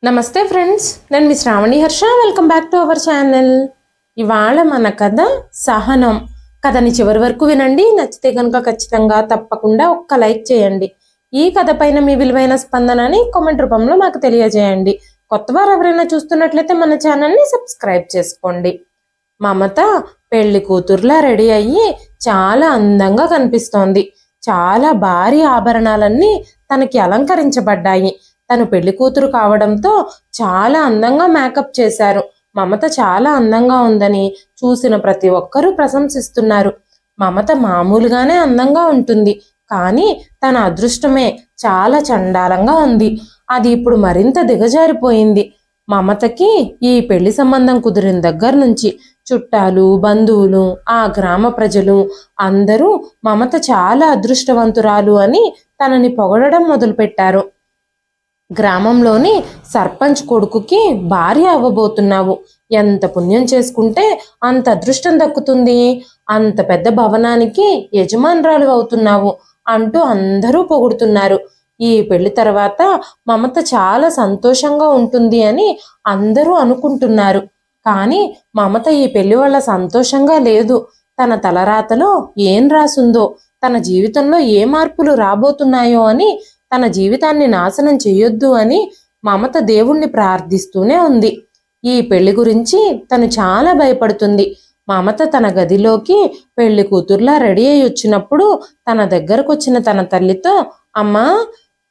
నమస్తే ఫ్రెండ్స్, నేను మీ Shravani Harsha. Welcome back to our channel. ఇవాళ మన కథ సహనం. కథని చివరి వరకు వినండి. నచ్చితే కనుక ఖచ్చితంగా తప్పకుండా ఒక్క లైక్ చేయండి. ఈ కథ పైన మీ విలువైన స్పందనని కామెంట్ రూపంలో మాకు తెలియజేయండి. కొత్తవారు ఎవరైనా చూస్తున్నట్లయితే మన ఛానల్ని సబ్స్క్రైబ్ చేసుకోండి. మమత పెళ్లి కూతుర్లా రెడీ అయ్యి చాలా అందంగా కనిపిస్తోంది. చాలా భారీ ఆభరణాలన్నీ తనకి అలంకరించబడ్డాయి. తను పెళ్లి కూతురు కావడంతో చాలా అందంగా మేకప్ చేశారు. మమత చాలా అందంగా ఉందని చూసిన ప్రతి ఒక్కరూ ప్రశంసిస్తున్నారు. మమత మామూలుగానే అందంగా ఉంటుంది, కానీ తన అదృష్టమే చాలా చండాలంగా ఉంది. అది ఇప్పుడు మరింత దిగజారిపోయింది. మమతకి ఈ పెళ్లి సంబంధం కుదిరిన దగ్గర నుంచి చుట్టాలు, బంధువులు, ఆ గ్రామ ప్రజలు అందరూ మమత చాలా అదృష్టవంతురాలు అని తనని పొగడడం మొదలుపెట్టారు. గ్రామంలోని సర్పంచ్ కొడుకుకి భార్య అవ్వబోతున్నావు. ఎంత పుణ్యం చేసుకుంటే అంత అదృష్టం దక్కుతుంది. అంత పెద్ద భవనానికి యజమానురాలు అవుతున్నావు అంటూ అందరూ పొగుడుతున్నారు. ఈ పెళ్లి తర్వాత మమత చాలా సంతోషంగా ఉంటుంది అని అందరూ అనుకుంటున్నారు. కానీ మమత ఈ పెళ్లి వల్ల సంతోషంగా లేదు. తన తలరాతలో ఏం రాసుందో, తన జీవితంలో ఏ మార్పులు రాబోతున్నాయో అని, తన జీవితాన్ని నాశనం చేయొద్దు అని మమత దేవుణ్ణి ప్రార్థిస్తూనే ఉంది. ఈ పెళ్లి గురించి తను చాలా భయపడుతుంది. మమత తన గదిలోకి పెళ్లి కూతుర్లా రెడీ అయి వచ్చినప్పుడు తన దగ్గరకు వచ్చిన తన తల్లితో, అమ్మా,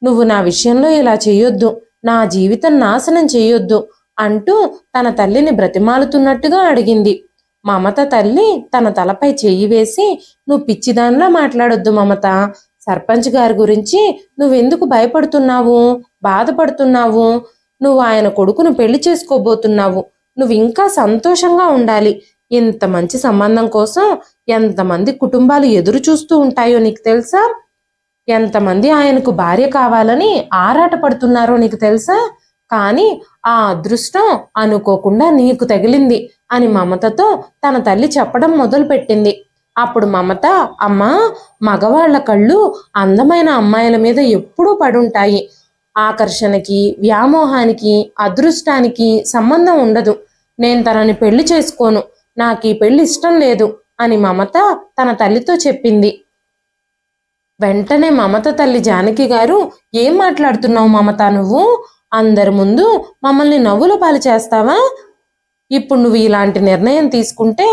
నువ్వు నా విషయంలో ఇలా చేయొద్దు, నా జీవితం నాశనం చేయొద్దు అంటూ తన తల్లిని బ్రతిమాలుతున్నట్టుగా అడిగింది. మమత తల్లి తన తలపై చెయ్యి వేసి, నువ్వు పిచ్చిదానిలా మాట్లాడొద్దు మమత. సర్పంచ్ గారి గురించి నువ్వెందుకు భయపడుతున్నావు, బాధపడుతున్నావు? నువ్వు ఆయన కొడుకును పెళ్లి చేసుకోబోతున్నావు. నువ్వు ఇంకా సంతోషంగా ఉండాలి. ఇంత మంచి సంబంధం కోసం ఎంతమంది కుటుంబాలు ఎదురు చూస్తూ ఉంటాయో నీకు తెలుసా? ఎంతమంది ఆయనకు భార్య కావాలని ఆరాటపడుతున్నారో నీకు తెలుసా? కానీ ఆ అదృష్టం అనుకోకుండా నీకు తగిలింది అని మమతతో తన తల్లి చెప్పడం మొదలుపెట్టింది. అప్పుడు మమత, అమ్మా, మగవాళ్ల కళ్ళు అందమైన అమ్మాయిల మీద ఎప్పుడూ పడుంటాయి. ఆకర్షణకి, వ్యామోహానికి, అదృష్టానికి సంబంధం ఉండదు. నేను తనని పెళ్లి చేసుకోను, నాకు ఈ పెళ్లి ఇష్టం లేదు అని మమత తన తల్లితో చెప్పింది. వెంటనే మమత తల్లి జానకి గారు, ఏం మాట్లాడుతున్నావు మమత? నువ్వు అందరి ముందు మమ్మల్ని నవ్వుల పాలు చేస్తావా? ఇప్పుడు నువ్వు ఇలాంటి నిర్ణయం తీసుకుంటే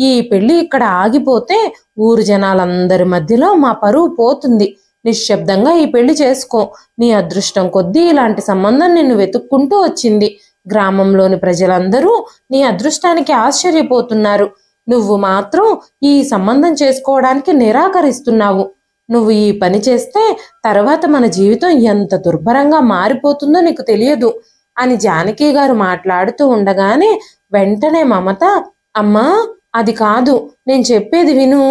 ఈ పెళ్లి ఇక్కడ ఆగిపోతే ఊరు జనాలందరి మధ్యలో మా పరువు పోతుంది. నిశ్శబ్దంగా ఈ పెళ్లి చేసుకో. నీ అదృష్టం కొద్దీ ఇలాంటి సంబంధం నిన్ను వెతుక్కుంటూ వచ్చింది. గ్రామంలోని ప్రజలందరూ నీ అదృష్టానికి ఆశ్చర్యపోతున్నారు. నువ్వు మాత్రం ఈ సంబంధం చేసుకోవడానికి నిరాకరిస్తున్నావు. నువ్వు ఈ పని చేస్తే తర్వాత మన జీవితం ఎంత దుర్భరంగా మారిపోతుందో నీకు తెలియదు అని జానకి గారు మాట్లాడుతూ ఉండగానే వెంటనే మమత, అమ్మా, అది కాదు, నేను చెప్పేది విను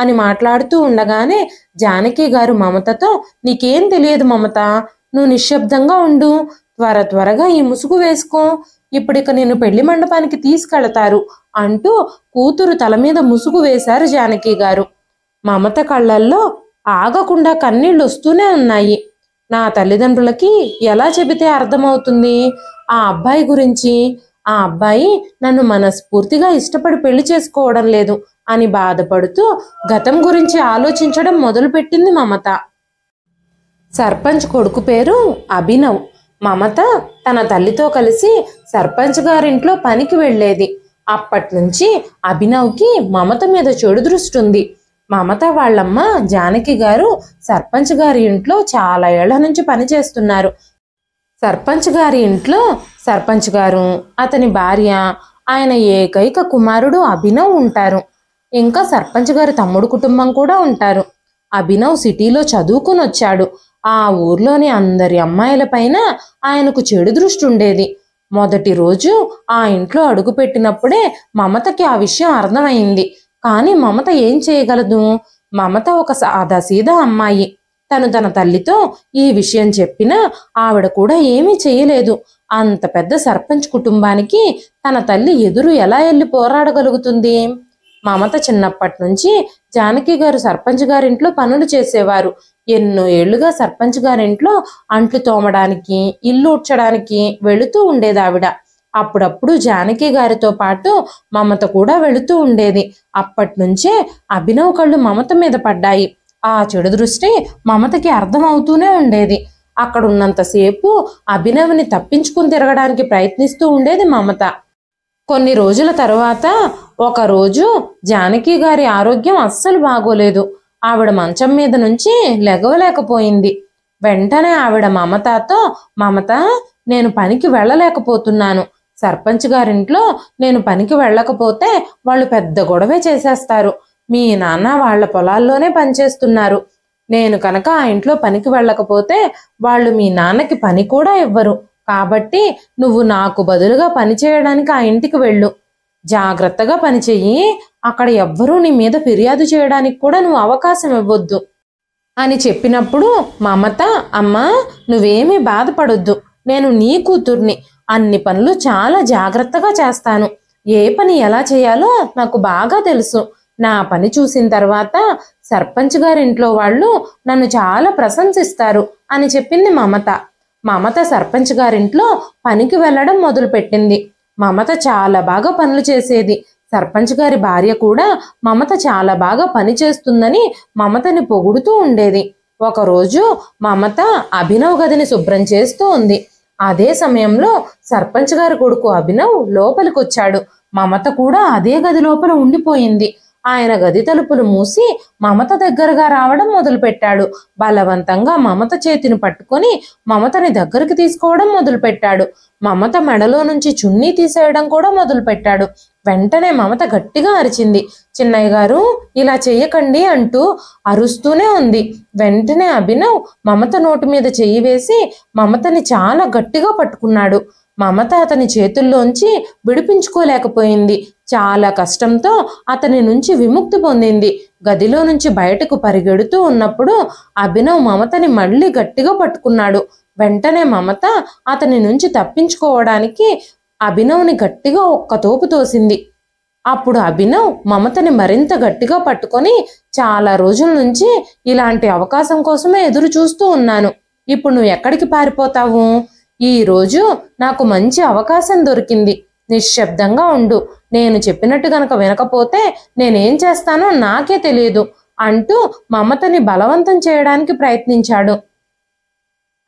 అని మాట్లాడుతూ ఉండగానే జానకి గారు మమతతో, నీకేం తెలియదు మమత, నువ్వు నిశ్శబ్దంగా ఉండు, త్వరగా ఈ ముసుగు వేసుకో, ఇప్పుడిక నిన్ను పెళ్లి మండపానికి తీసుకెళతారు అంటూ కూతురు తల మీద ముసుగు వేశారు జానకి గారు. మమత కళ్ళల్లో ఆగకుండా కన్నీళ్లు వస్తూనే ఉన్నాయి. నా తల్లిదండ్రులకి ఎలా చెబితే అర్థమవుతుంది ఆ అబ్బాయి గురించి? ఆ అబ్బాయి నన్ను మనస్ఫూర్తిగా ఇష్టపడి పెళ్లి చేసుకోవడం లేదు అని బాధపడుతూ గతం గురించి ఆలోచించడం మొదలుపెట్టింది మమత. సర్పంచ్ కొడుకు పేరు అభినవ్. మమత తన తల్లితో కలిసి సర్పంచ్ గారింట్లో పనికి వెళ్ళేది. అప్పటి నుంచి అభినవ్కి మమత మీద చెడు దృష్టి ఉంది. మమత వాళ్ళమ్మ జానకి గారు సర్పంచ్ గారి ఇంట్లో చాలా ఏళ్ల నుంచి పనిచేస్తున్నారు. సర్పంచ్ గారి ఇంట్లో సర్పంచ్ గారు, అతని భార్య, ఆయన ఏకైక కుమారుడు అభినవ్ ఉంటారు. ఇంకా సర్పంచ్ గారి తమ్ముడు కుటుంబం కూడా ఉంటారు. అభినవ్ సిటీలో చదువుకుని వచ్చాడు. ఆ ఊర్లోని అందరి అమ్మాయిల పైన ఆయనకు చెడు దృష్టి ఉండేది. మొదటి రోజు ఆ ఇంట్లో అడుగుపెట్టినప్పుడే మమతకి ఆ విషయం అర్థమైంది. కానీ మమత ఏం చేయగలదు? మమత ఒక సాదాసీదా అమ్మాయి. తను తన తల్లితో ఈ విషయం చెప్పినా ఆవిడ కూడా ఏమీ చేయలేదు. అంత పెద్ద సర్పంచ్ కుటుంబానికి తన తల్లి ఎదురు ఎలా వెళ్ళి పోరాడగలుగుతుంది? మమత చిన్నప్పటి నుంచి జానకి గారు సర్పంచ్ గారింట్లో పనులు చేసేవారు. ఎన్నో ఏళ్లుగా సర్పంచ్ గారింట్లో అంట్లు తోమడానికి, ఇల్లు ఊడ్చడానికి వెళుతూ ఉండేది ఆవిడ. అప్పుడప్పుడు జానకి గారితో పాటు మమత కూడా వెళుతూ ఉండేది. అప్పటి నుంచే అభినవ్ కళ్ళు మమత మీద పడ్డాయి. ఆ చెడు దృష్టి మమతకి అర్థమవుతూనే ఉండేది. అక్కడ ఉన్నంతసేపు అభినవ్ని తప్పించుకుని తిరగడానికి ప్రయత్నిస్తూ ఉండేది మమత. కొన్ని రోజుల తరువాత ఒకరోజు జానకి గారి ఆరోగ్యం అస్సలు బాగోలేదు. ఆవిడ మంచం మీద నుంచి లెగవలేకపోయింది. వెంటనే ఆవిడ మమతతో, మమత, నేను పనికి వెళ్ళలేకపోతున్నాను. సర్పంచ్ గారింట్లో నేను పనికి వెళ్ళకపోతే వాళ్ళు పెద్ద గొడవే చేసేస్తారు. మీ నాన్న వాళ్ళ పొలాల్లోనే పనిచేస్తున్నారు. నేను కనుక ఆ ఇంట్లో పనికి వెళ్ళకపోతే వాళ్ళు మీ నాన్నకి పని కూడా ఇవ్వరు. కాబట్టి నువ్వు నాకు బదులుగా పని చేయడానికి ఆ ఇంటికి వెళ్ళు. జాగ్రత్తగా పనిచెయ్యి. అక్కడ ఎవ్వరూ నీ మీద ఫిర్యాదు చేయడానికి కూడా నువ్వు అవకాశం ఇవ్వొద్దు అని చెప్పినప్పుడు మమత, అమ్మా, నువ్వేమీ బాధపడొద్దు. నేను నీ కూతుర్ని. అన్ని పనులు చాలా జాగ్రత్తగా చేస్తాను. ఏ పని ఎలా చేయాలో నాకు బాగా తెలుసు. నా పని చూసిన తర్వాత సర్పంచ్ గారింట్లో వాళ్ళు నన్ను చాలా ప్రశంసిస్తారు అని చెప్పింది మమత. మమత సర్పంచ్ గారింట్లో పనికి వెళ్ళడం మొదలుపెట్టింది. మమత చాలా బాగా పనులు చేసేది. సర్పంచ్ గారి భార్య కూడా మమత చాలా బాగా పని చేస్తుందని మమతని పొగుడుతూ ఉండేది. ఒకరోజు మమత అభినవ్ గదిని శుభ్రం చేస్తూ ఉంది. అదే సమయంలో సర్పంచ్ గారి కొడుకు అభినవ్ లోపలికొచ్చాడు. మమత కూడా అదే గది లోపల ఉండిపోయింది. ఆయన గది తలుపులు మూసి మమత దగ్గరగా రావడం మొదలుపెట్టాడు. బలవంతంగా మమత చేతిని పట్టుకొని మమతని దగ్గరికి తీసుకోవడం మొదలుపెట్టాడు. మమత మెడలో నుంచి చున్నీ తీసేయడం కూడా మొదలుపెట్టాడు. వెంటనే మమత గట్టిగా అరిచింది. చిన్నయ్య గారు, ఇలా చెయ్యకండి అంటూ అరుస్తూనే ఉంది. వెంటనే అభినవ్ మమత నోటి మీద చెయ్యి వేసి మమతని చాలా గట్టిగా పట్టుకున్నాడు. మమత అతని చేతుల్లోంచి విడిపించుకోలేకపోయింది. చాలా కష్టంతో అతని నుంచి విముక్తి పొందింది. గదిలో నుంచి బయటకు పరిగెడుతూ ఉన్నప్పుడు అభినవ్ మమతని మళ్ళీ గట్టిగా పట్టుకున్నాడు. వెంటనే మమత అతని నుంచి తప్పించుకోవడానికి అభినవ్ని గట్టిగా ఒక్క తోపు తోసింది. అప్పుడు అభినవ్ మమతని మరింత గట్టిగా పట్టుకొని, చాలా రోజుల నుంచి ఇలాంటి అవకాశం కోసమే ఎదురు చూస్తూ ఉన్నాను. ఇప్పుడు నువ్వు ఎక్కడికి పారిపోతావు? ఈ రోజు నాకు మంచి అవకాశం దొరికింది. నిశ్శబ్దంగా ఉండు. నేను చెప్పినట్టు గనక వినకపోతే నేనేం చేస్తానో నాకే తెలియదు అంటూ మమతని బలవంతం చేయడానికి ప్రయత్నించాడు.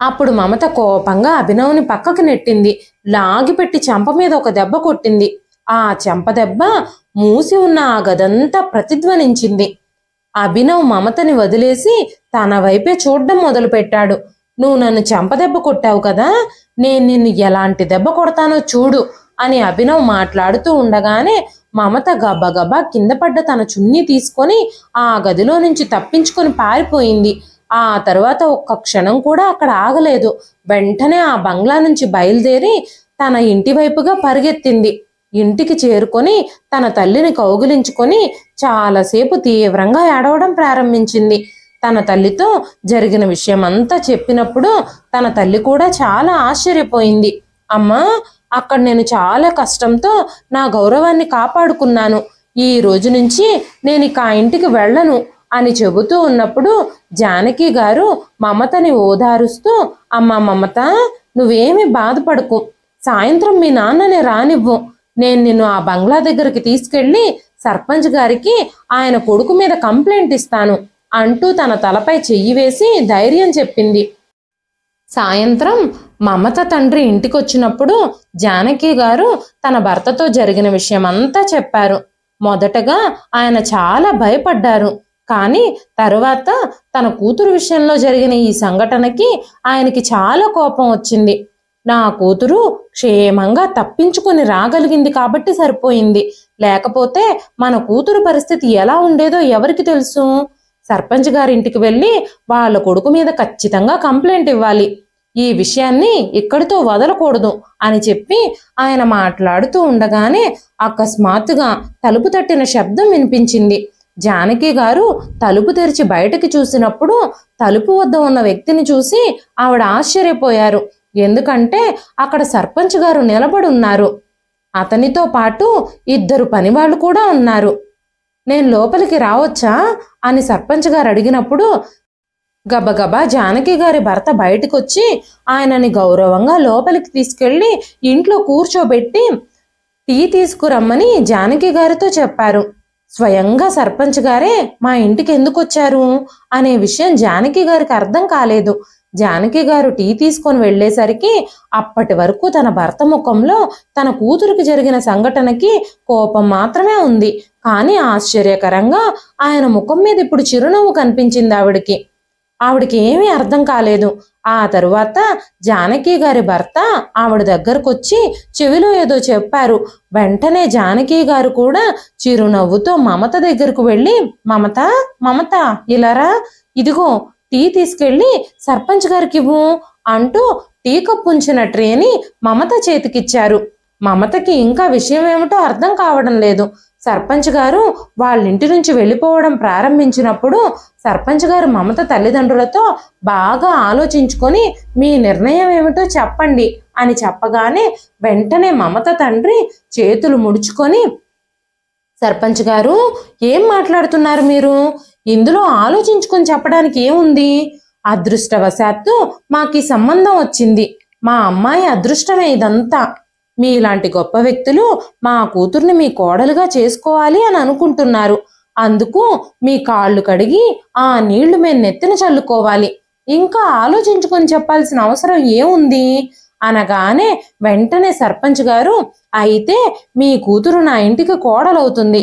అప్పుడు మమత కోపంగా అభినవ్ని పక్కకి నెట్టింది. లాగిపెట్టి చెంప మీద ఒక దెబ్బ కొట్టింది. ఆ చెంప దెబ్బ మూసి ఉన్న ఆ గదంతా ప్రతిధ్వనించింది. అభినవ్ మమతని వదిలేసి తన వైపే చూడ్డం మొదలుపెట్టాడు. నువ్వు నన్ను చెంపదెబ్బ కొట్టావు కదా, నేను నిన్ను ఎలాంటి దెబ్బ కొడతానో చూడు అని అభినవ్ మాట్లాడుతూ ఉండగానే మమత గబగబా కింద పడ్డ తన చున్నీ తీసుకొని ఆ గదిలో నుంచి తప్పించుకొని పారిపోయింది. ఆ తర్వాత ఒక్క క్షణం కూడా అక్కడ ఆగలేదు. వెంటనే ఆ బంగ్లా నుంచి బయలుదేరి తన ఇంటి వైపుగా పరిగెత్తింది. ఇంటికి చేరుకొని తన తల్లిని కౌగిలించుకొని చాలాసేపు తీవ్రంగా ఏడవడం ప్రారంభించింది. తన తల్లితో జరిగిన విషయం అంతా చెప్పినప్పుడు తన తల్లి కూడా చాలా ఆశ్చర్యపోయింది. అమ్మా, అక్కడ నేను చాలా కష్టంతో నా గౌరవాన్ని కాపాడుకున్నాను. ఈ రోజు నుంచి నేను ఇక ఆ ఇంటికి వెళ్ళను అని చెబుతూ ఉన్నప్పుడు జానకి గారు మమతని ఓదారుస్తూ, అమ్మా మమత, నువ్వేమీ బాధపడకు. సాయంత్రం మీ నాన్నని రానివ్వు. నేను నిన్ను ఆ బంగ్లా దగ్గరికి తీసుకెళ్లి సర్పంచ్ గారికి ఆయన కొడుకు మీద కంప్లైంట్ ఇస్తాను అంటూ తన తలపై చెయ్యి వేసి ధైర్యం చెప్పింది. సాయంత్రం మమత తండ్రి ఇంటికొచ్చినప్పుడు జానకి గారు తన భర్తతో జరిగిన విషయం అంతా చెప్పారు. మొదటగా ఆయన చాలా భయపడ్డారు. కానీ తరువాత తన కూతురు విషయంలో జరిగిన ఈ సంఘటనకి ఆయనకి చాలా కోపం వచ్చింది. నా కూతురు క్షేమంగా తప్పించుకొని రాగలిగింది కాబట్టి సరిపోయింది. లేకపోతే మన కూతురు పరిస్థితి ఎలా ఉండేదో ఎవరికి తెలుసు? సర్పంచ్ గారింటికి వెళ్ళి వాళ్ళ కొడుకు మీద ఖచ్చితంగా కంప్లైంట్ ఇవ్వాలి. ఈ విషయాన్ని ఇక్కడితో వదలకూడదు అని చెప్పి ఆయన మాట్లాడుతూ ఉండగానే అకస్మాత్తుగా తలుపు తట్టిన శబ్దం వినిపించింది. జానకి గారు తలుపు తెరిచి బయటకి చూసినప్పుడు తలుపు వద్ద ఉన్న వ్యక్తిని చూసి ఆవిడ ఆశ్చర్యపోయారు. ఎందుకంటే అక్కడ సర్పంచ్ గారు నిలబడి ఉన్నారు. అతనితో పాటు 2 పనివాళ్ళు కూడా ఉన్నారు. నేను లోపలికి రావచ్చా అని సర్పంచ్ గారు అడిగినప్పుడు గబగబా జానకి గారి భర్త బయటకొచ్చి ఆయనని గౌరవంగా లోపలికి తీసుకెళ్లి ఇంట్లో కూర్చోబెట్టి టీ తీసుకురమ్మని జానకి గారితో చెప్పారు. స్వయంగా సర్పంచ్ గారే మా ఇంటికి ఎందుకు వచ్చారు అనే విషయం జానకి గారికి అర్థం కాలేదు. జానకి గారు టీ తీసుకొని వెళ్లేసరికి అప్పటి వరకు తన భర్త ముఖంలో తన కూతురికి జరిగిన సంఘటనకి కోపం మాత్రమే ఉంది. కానీ ఆశ్చర్యకరంగా ఆయన ముఖం మీద ఇప్పుడు చిరునవ్వు కనిపించింది ఆవిడికి ఏమీ అర్థం కాలేదు. ఆ తరువాత జానకి గారి భర్త ఆవిడ దగ్గరకొచ్చి చెవిలో ఏదో చెప్పారు. వెంటనే జానకి గారు కూడా చిరునవ్వుతో మమత దగ్గరకు వెళ్ళి, మమత మమత ఇలారా, ఇదిగో టీ తీసుకెళ్ళి సర్పంచ్ గారికి ఇవ్వు అంటూ టీ కప్పు ఉంచిన ట్రేని మమత చేతికిచ్చారు. మమతకి ఇంకా విషయం ఏమిటో అర్థం కావడం లేదు. సర్పంచ్ గారు వాళ్ళ ఇంటి నుంచి వెళ్ళిపోవడం ప్రారంభించినప్పుడు సర్పంచ్ గారు మమత తల్లిదండ్రులతో బాగా ఆలోచించుకొని మీ నిర్ణయం ఏమిటో చెప్పండి అని చెప్పగానే వెంటనే మమత తండ్రి చేతులు ముడుచుకొని, సర్పంచ్ గారు ఏం మాట్లాడుతున్నారు మీరు? ఇందులో ఆలోచించుకొని చెప్పడానికి ఏముంది? అదృష్టవశాత్తు మాకు ఈ సంబంధం వచ్చింది. మా అమ్మాయి అదృష్టమే ఇదంతా. మీలాంటి గొప్ప వ్యక్తులు మా కూతుర్ని మీ కోడలుగా చేసుకోవాలి అని అనుకుంటున్నారు. అందుకు మీ కాళ్ళు కడిగి ఆ నీళ్లు మేము నెత్తిన చల్లుకోవాలి. ఇంకా ఆలోచించుకొని చెప్పాల్సిన అవసరం ఏముంది అనగానే వెంటనే సర్పంచ్ గారు, అయితే మీ కూతురు నా ఇంటికి కోడలవుతుంది.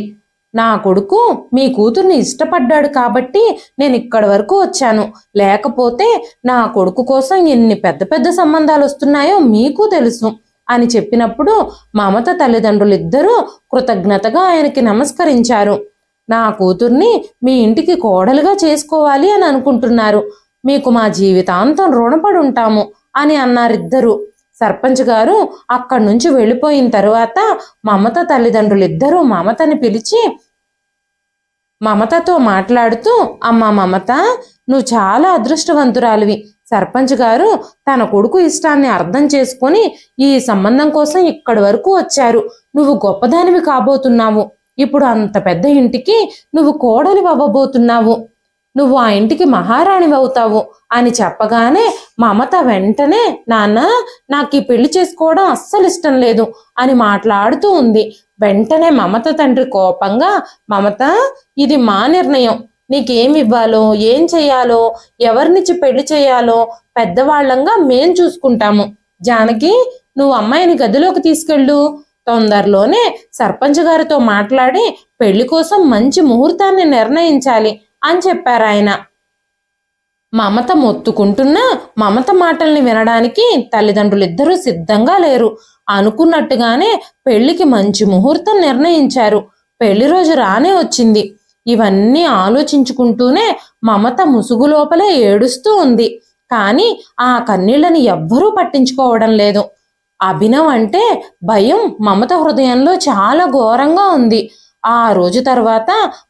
నా కొడుకు మీ కూతుర్ని ఇష్టపడ్డాడు కాబట్టి నేను ఇక్కడి వరకు వచ్చాను. లేకపోతే నా కొడుకు కోసం ఎన్ని పెద్ద పెద్ద సంబంధాలు వస్తున్నాయో మీకు తెలుసు అని చెప్పినప్పుడు మమత తల్లిదండ్రులిద్దరూ కృతజ్ఞతగా ఆయనకి నమస్కరించారు. నా కూతుర్ని మీ ఇంటికి కోడలుగా చేసుకోవాలి అని అనుకుంటున్నారు. మీకు మా జీవితాంతం రుణపడి ఉంటాము అని అన్నారిద్దరూ. సర్పంచ్ గారు అక్కడి నుంచి వెళ్ళిపోయిన తరువాత మమత తల్లిదండ్రులిద్దరూ మమతని పిలిచి మమతతో మాట్లాడుతూ, అమ్మా మమత, నువ్వు చాలా అదృష్టవంతురాలివి. సర్పంచ్ గారు తన కొడుకు ఇష్టాన్ని అర్థం చేసుకొని ఈ సంబంధం కోసం ఇక్కడి వరకు వచ్చారు. నువ్వు గొప్పదానివి కాబోతున్నావు. ఇప్పుడు అంత పెద్ద ఇంటికి నువ్వు కోడలి అవ్వబోతున్నావు. నువ్వు ఆ ఇంటికి మహారాణివి అవుతావు అని చెప్పగానే మమత వెంటనే, నాన్న నాకు ఈ పెళ్లి చేసుకోవడం అస్సలు ఇష్టం లేదు అని మాట్లాడుతూ ఉంది. వెంటనే మమత తండ్రి కోపంగా, మమత, ఇది మా నిర్ణయం. నీకేమి ఇవ్వాలో, ఏం చెయ్యాలో, ఎవరినిచ్చి పెళ్లి చేయాలో పెద్దవాళ్లంగా మేం చూసుకుంటాము. జానకి, నువ్వు అమ్మాయిని గదిలోకి తీసుకెళ్ళు. తొందరలోనే సర్పంచ్ గారితో మాట్లాడి పెళ్లి కోసం మంచి ముహూర్తాన్ని నిర్ణయించాలి అని చెప్పారు ఆయన. మమత మొత్తుకుంటున్నా మమత మాటల్ని వినడానికి తల్లిదండ్రులిద్దరూ సిద్ధంగా లేరు. అనుకున్నట్టుగానే పెళ్లికి మంచి ముహూర్తం నిర్ణయించారు. పెళ్లి రోజు రానే వచ్చింది. ఇవన్నీ ఆలోచించుకుంటూనే మమత ముసుగు లోపలే ఏడుస్తూ ఉంది. కానీ ఆ కన్నీళ్లని ఎవ్వరూ పట్టించుకోవడం లేదు. అభినవ్ అంటే భయం మమత హృదయంలో చాలా ఘోరంగా ఉంది. ఆ రోజు తర్వాత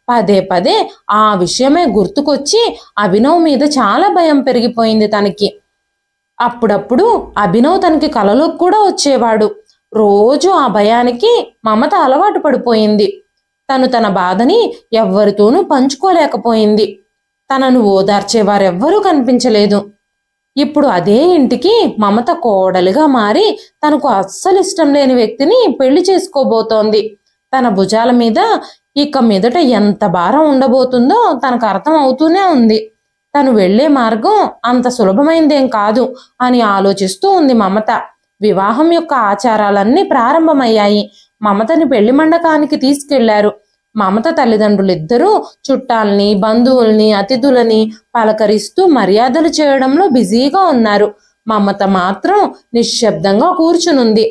పదే పదే ఆ విషయమే గుర్తుకొచ్చి అభినవ్ మీద చాలా భయం పెరిగిపోయింది తనకి. అప్పుడప్పుడు అభినవ్ తనకి కలలోకి కూడా వచ్చేవాడు. రోజు ఆ భయానికి మమత అలవాటు పడిపోయింది. తన బాధని ఎవ్వరితోనూ పంచుకోలేకపోయింది. తనను ఓదార్చేవారెవ్వరూ కనిపించలేదు. ఇప్పుడు అదే ఇంటికి మమత కోడలుగా మారి తనకు అస్సలు ఇష్టం లేని వ్యక్తిని పెళ్లి చేసుకోబోతోంది. తన భుజాల మీద ఇక మీదట ఎంత భారం ఉండబోతుందో తనకు అర్థం అవుతూనే ఉంది. తను వెళ్లే మార్గం అంత సులభమైందేం కాదు అని ఆలోచిస్తూ ఉంది మమత. వివాహం యొక్క ఆచారాలన్నీ ప్రారంభమయ్యాయి. మమతని పెళ్లి మండపానికి తీసుకెళ్లారు. మమత తల్లిదండ్రులిద్దరూ చుట్టాల్ని, బంధువుల్ని, అతిథులని పలకరిస్తూ మర్యాదలు చేయడంలో బిజీగా ఉన్నారు. మమత మాత్రం నిశ్శబ్దంగా కూర్చునుంది.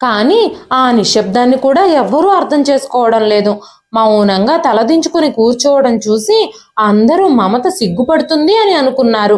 కానీ ఆ నిశ్శబ్దాన్ని కూడా ఎవ్వరూ అర్థం చేసుకోవడం లేదు. మౌనంగా తలదించుకుని కూర్చోవడం చూసి అందరూ మమత సిగ్గుపడుతుంది అని అనుకున్నారు.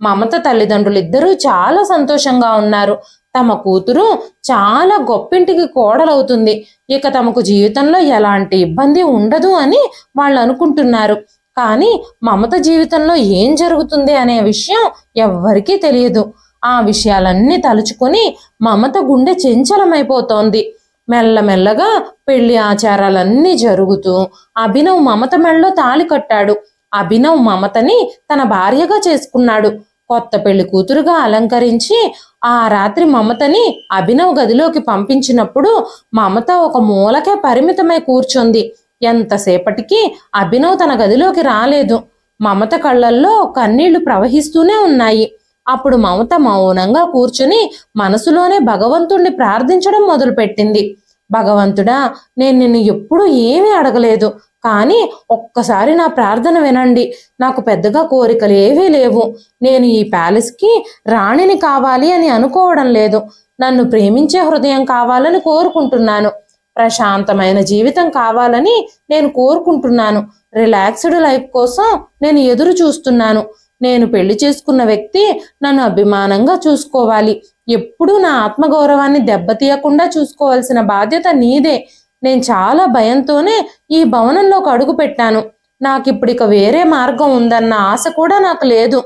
మమత తల్లిదండ్రులిద్దరూ చాలా సంతోషంగా ఉన్నారు. తమ కూతురు చాలా గొప్పింటికి కోడలవుతుంది. ఇక తమకు జీవితంలో ఎలాంటి ఇబ్బంది ఉండదు అని వాళ్ళు అనుకుంటున్నారు. కానీ మమత జీవితంలో ఏం జరుగుతుంది అనే విషయం ఎవ్వరికీ తెలియదు. ఆ విషయాలన్నీ తలుచుకొని మమత గుండె చంచలమైపోతోంది. మెల్లమెల్లగా పెళ్లి ఆచారాలన్నీ జరుగుతూ అభినవ్ మమత మెళ్ళలో తాళి కట్టాడు. అభినవ్ మమతని తన భార్యగా చేసుకున్నాడు. కొత్త పెళ్లి కూతురుగా అలంకరించి ఆ రాత్రి మమతని అభినవ్ గదిలోకి పంపించినప్పుడు మమత ఒక మూలకే పరిమితమై కూర్చుంది. ఎంతసేపటికి అభినవ్ తన గదిలోకి రాలేదు. మమత కళ్ళల్లో కన్నీళ్లు ప్రవహిస్తూనే ఉన్నాయి. అప్పుడు మమత మౌనంగా కూర్చుని మనసులోనే భగవంతుణ్ణి ప్రార్థించడం మొదలుపెట్టింది. భగవంతుడా, నేను నిన్ను ఎప్పుడూ ఏమీ అడగలేదు, కానీ ఒక్కసారి నా ప్రార్థన వినండి. నాకు పెద్దగా కోరికలు ఏవీ లేవు. నేను ఈ ప్యాలెస్కి రాణిని కావాలి అని అనుకోవడం లేదు. నన్ను ప్రేమించే హృదయం కావాలని కోరుకుంటున్నాను. ప్రశాంతమైన జీవితం కావాలని నేను కోరుకుంటున్నాను. రిలాక్స్డ్ లైఫ్ కోసం నేను ఎదురు చూస్తున్నాను. నేను పెళ్లి చేసుకున్న వ్యక్తి నన్ను అభిమానంగా చూసుకోవాలి. ఎప్పుడూ నా ఆత్మగౌరవాన్ని దెబ్బతీయకుండా చూసుకోవాల్సిన బాధ్యత నీదే. నేను చాలా భయంతోనే ఈ భవనంలోకి అడుగు పెట్టాను. నాకిప్పుడు ఇక వేరే మార్గం ఉందన్న ఆశ కూడా నాకు లేదు.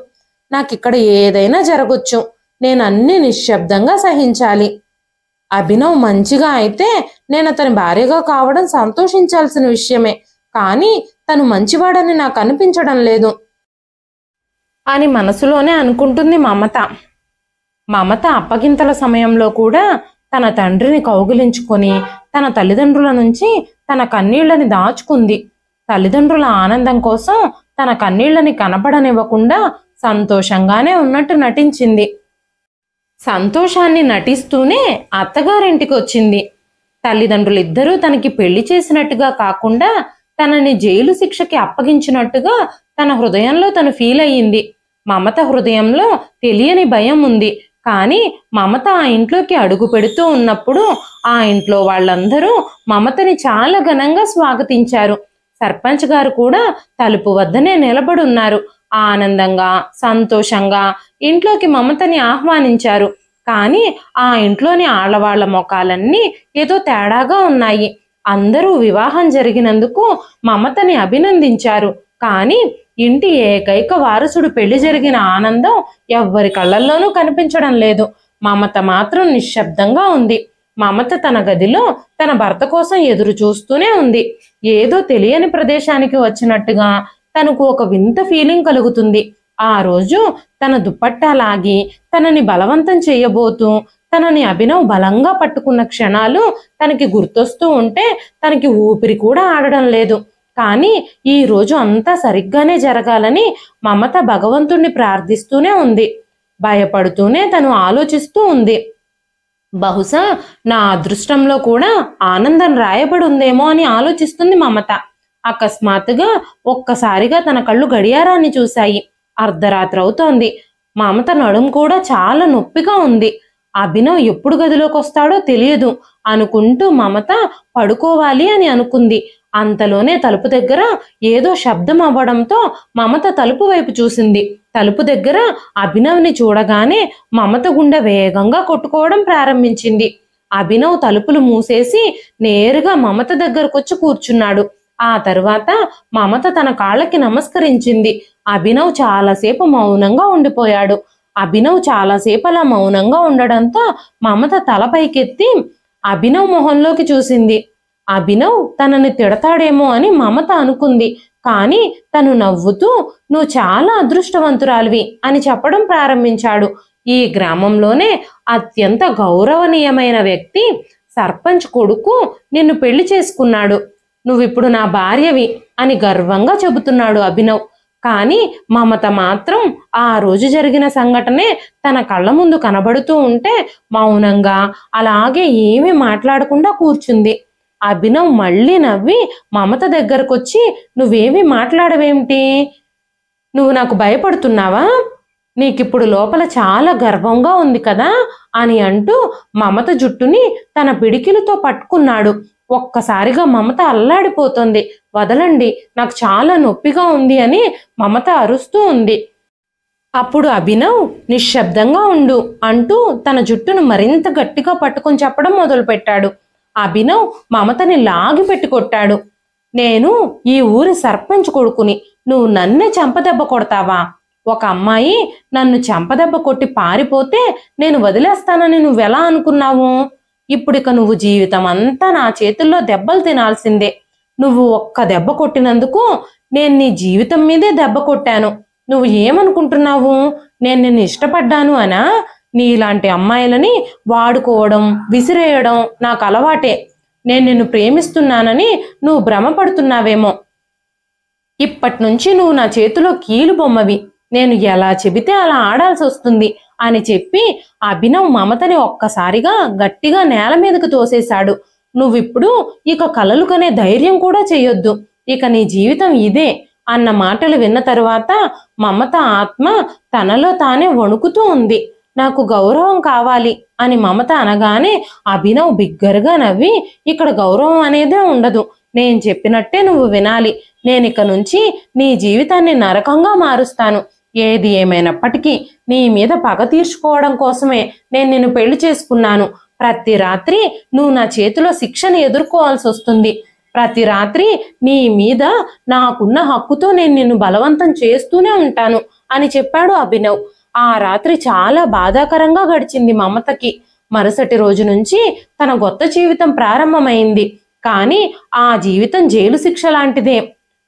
నాకిక్కడ ఏదైనా జరగొచ్చు. నేను అన్ని నిశ్శబ్దంగా సహించాలి. అభినవ్ మంచిగా అయితే నేను అతని భార్యగా కావడం సంతోషించాల్సిన విషయమే, కానీ తను మంచివాడని నాకు అనిపించడం లేదు అని మనసులోనే అనుకుంటుంది మమత. మమత అప్పగింతల సమయంలో కూడా తన తండ్రిని కౌగిలించుకొని తన తల్లిదండ్రుల నుంచి తన కన్నీళ్లని దాచుకుంది. తల్లిదండ్రుల ఆనందం కోసం తన కన్నీళ్లని కనపడనివ్వకుండా సంతోషంగానే ఉన్నట్టు నటించింది. సంతోషాన్ని నటిస్తూనే అత్తగారింటికి వచ్చింది. తల్లిదండ్రులిద్దరూ తనకి పెళ్లి చేసినట్టుగా కాకుండా తనని జైలు శిక్షకి అప్పగించినట్టుగా తన హృదయంలో తను ఫీల్ అయ్యింది. మమత హృదయంలో తెలియని భయం ఉంది. కానీ మమత ఆ ఇంట్లోకి అడుగు పెడుతూ ఉన్నప్పుడు ఆ ఇంట్లో వాళ్ళందరూ మమతని చాలా ఘనంగా స్వాగతించారు. సర్పంచ్ గారు కూడా తలుపు వద్దనే నిలబడున్నారు. ఆనందంగా సంతోషంగా ఇంట్లోకి మమతని ఆహ్వానించారు. కానీ ఆ ఇంట్లోని ఆడవాళ్ల ముఖాలన్నీ ఏదో తేడాగా ఉన్నాయి. అందరూ వివాహం జరిగినందుకు మమతని అభినందించారు. కానీ ఇంటి ఏకైక వారసుడు పెళ్లి జరిగిన ఆనందం ఎవ్వరి కళ్ళల్లోనూ కనిపించడం లేదు. మమత మాత్రం నిశ్శబ్దంగా ఉంది. మమత తన గదిలో తన భర్త కోసం ఎదురు చూస్తూనే ఉంది. ఏదో తెలియని ప్రదేశానికి వచ్చినట్టుగా తనకు ఒక వింత ఫీలింగ్ కలుగుతుంది. ఆ రోజు తన దుపట్టా లాగి తనని బలవంతం చేయబోతూ తనని అభినవ్ బలంగా పట్టుకున్న క్షణాలు తనకి గుర్తొస్తూ ఉంటే తనకి ఊపిరి కూడా ఆడడం లేదు. కానీ ఈ రోజు అంతా సరిగ్గానే జరగాలని మమత భగవంతుణ్ణి ప్రార్థిస్తూనే ఉంది. భయపడుతూనే తను ఆలోచిస్తూ ఉంది. బహుశా నా అదృష్టంలో కూడా ఆనందం రాయబడి ఉందేమో అని ఆలోచిస్తుంది మమత. అకస్మాత్తుగా ఒక్కసారిగా తన కళ్ళు గడియారాన్ని చూశాయి. అర్ధరాత్రి అవుతోంది. మమత నడుం కూడా చాలా నొప్పిగా ఉంది. అభినవ్ ఎప్పుడు గదిలోకి వస్తాడో తెలియదు అనుకుంటూ మమత పడుకోవాలి అని అనుకుంది. అంతలోనే తలుపు దగ్గర ఏదో శబ్దం అవ్వడంతో మమత తలుపు వైపు చూసింది. తలుపు దగ్గర అభినవ్ని చూడగానే మమత గుండె వేగంగా కొట్టుకోవడం ప్రారంభించింది. అభినవ్ తలుపులు మూసేసి నేరుగా మమత దగ్గరకొచ్చి కూర్చున్నాడు. ఆ తర్వాత మమత తన కాళ్ళకి నమస్కరించింది. అభినవ్ చాలాసేపు మౌనంగా ఉండిపోయాడు. అభినవ్ చాలాసేపు అలా మౌనంగా ఉండడంతో మమత తల పైకెత్తి అభినవ్ మొహంలోకి చూసింది. అభినవ్ తనని తిడతాడేమో అని మమత అనుకుంది. కానీ తను నవ్వుతూ నువ్వు చాలా అదృష్టవంతురాలివి అని చెప్పడం ప్రారంభించాడు. ఈ గ్రామంలోనే అత్యంత గౌరవనీయమైన వ్యక్తి సర్పంచ్ కొడుకు నిన్ను పెళ్లి చేసుకున్నాడు. నువ్విప్పుడు నా భార్యవి అని గర్వంగా చెబుతున్నాడు అభినవ్. కానీ మమత మాత్రం ఆ రోజు జరిగిన సంఘటనే తన కళ్ళ ముందు కనబడుతూ ఉంటే మౌనంగా అలాగే ఏమీ మాట్లాడకుండా కూర్చుంది. అభినవ్ మళ్ళీ నవ్వి మమత దగ్గరకొచ్చి నువ్వేమీ మాట్లాడవేమిటి? నువ్వు నాకు భయపడుతున్నావా? నీకిప్పుడు లోపల చాలా గర్వంగా ఉంది కదా అని అంటూ మమత జుట్టుని తన పిడికిలతో పట్టుకున్నాడు. ఒక్కసారిగా మమత అల్లాడిపోతుంది. వదలండి, నాకు చాలా నొప్పిగా ఉంది అని మమత అరుస్తూ ఉంది. అప్పుడు అభినవ్ నిశ్శబ్దంగా ఉండు అంటూ తన జుట్టును మరింత గట్టిగా పట్టుకొని చెప్పడం మొదలుపెట్టాడు. అభినవ్ మమతని లాగి పెట్టి కొట్టాడు. నేను ఈ ఊరి సర్పంచ్ కొడుకుని, నువ్వు నన్నే చెంపదెబ్బ కొడతావా? ఒక అమ్మాయి నన్ను చెంపదెబ్బ కొట్టి పారిపోతే నేను వదిలేస్తానని నువ్వెలా అనుకున్నావు? ఇప్పుడిక నువ్వు జీవితం అంతా నా చేతుల్లో దెబ్బలు తినాల్సిందే. నువ్వు ఒక్క దెబ్బ కొట్టినందుకు నేను నీ జీవితం మీదే దెబ్బ కొట్టాను. నువ్వు ఏమనుకుంటున్నావు? నేను నిన్ను ఇష్టపడ్డాను అనా? నీలాంటి అమ్మాయిలని వాడుకోవడం, విసిరేయడం నాకు అలవాటే. నేను నిన్ను ప్రేమిస్తున్నానని నువ్వు భ్రమపడుతున్నావేమో. ఇప్పటి నుంచి నువ్వు నా చేతిలో కీలు బొమ్మవి. నేను ఎలా చెబితే అలా ఆడాల్సి వస్తుంది అని చెప్పి అభినవ్ మమతని ఒక్కసారిగా గట్టిగా నేల మీదకు తోసేశాడు. నువ్విప్పుడు ఇక కలలు కనే ధైర్యం కూడా చెయ్యొద్దు. ఇక నీ జీవితం ఇదే అన్న మాటలు విన్న తరువాత మమత ఆత్మ తనలో తానే వణుకుతూ ఉంది. నాకు గౌరవం కావాలి అని మమత అనగానే అభినవ్ బిగ్గరగా నవ్వి, ఇక్కడ గౌరవం అనేదే ఉండదు. నేను చెప్పినట్టే నువ్వు వినాలి. నేనిక నుంచి నీ జీవితాన్ని నరకంగా మారుస్తాను. ఏది ఏమైనప్పటికీ నీ మీద పగ తీర్చుకోవడం కోసమే నేను నిన్ను పెళ్లి చేసుకున్నాను. ప్రతి రాత్రి నువ్వు నా చేతిలో శిక్షను ఎదుర్కోవాల్సి వస్తుంది. ప్రతి రాత్రి నీ మీద నాకున్న హక్కుతో నేను నిన్ను బలవంతం చేస్తూనే ఉంటాను అని చెప్పాడు అభినవ్. ఆ రాత్రి చాలా బాధాకరంగా గడిచింది మమతకి. మరుసటి రోజు నుంచి తన కొత్త జీవితం ప్రారంభమైంది. కానీ ఆ జీవితం జైలు శిక్ష లాంటిదే.